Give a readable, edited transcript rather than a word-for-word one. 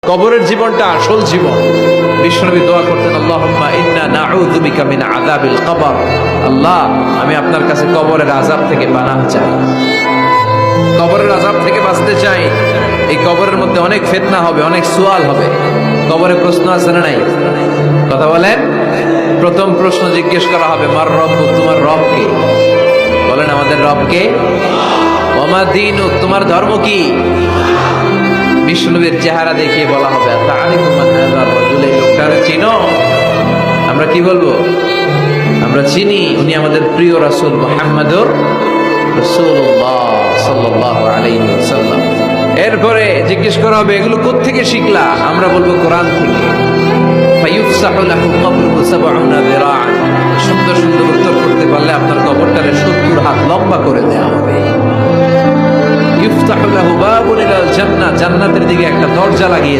কবরের জীবনটা আসল জীবন। বিশ্বনবী দোয়া করতেন, আল্লাহুম্মা ইন্না নাউযু বিকা মিন আযাবিল কবর। আল্লাহ, আমি আপনার কাছে কবরের আযাব থেকে পানাহ চাই, কবরের আযাব থেকে বাঁচতে চাই। এই কবরের মধ্যে অনেক ফিতনা হবে, অনেক সুয়াল হবে। কবরে প্রশ্ন আছে না নাই? কথা বলেন। প্রথম প্রশ্ন জিজ্ঞেস করা হবে, মার রব্বুক, তোমার রব কে? বলেন, আমাদের রব কে? ওয়া মা দীনুক, তোমার ধর্ম কি? বিষ্ণুবীর চেহারা দেখিয়ে বলা হবে, তাআরিফু মান হাযার রাজুল, এই লোকটারে চিনো? আমরা কি বলবো? আমরা চিনি, উনি আমাদের প্রিয় রাসূল মুহাম্মদুর রাসূলুল্লাহ সাল্লাল্লাহু আলাইহি ওয়াসাল্লাম। এরপরে জিজ্ঞেস করা হবে, এগুলো কোত্থেকে শিখলা? আমরা বলবো, কোরআন থেকে। ফায়ুফসাহু লাহু কবরুহু ৭০ যিরাআন। সুন্দর সুন্দর উত্তর করতে পারলে আপনার কবরটারে ৭০ হাত লম্বা করে দেওয়া হবে। ইফতাহু লাহু বাবুন ইলাল জান্নাহ, জান্নাতের দিকে একটা দরজা লাগিয়ে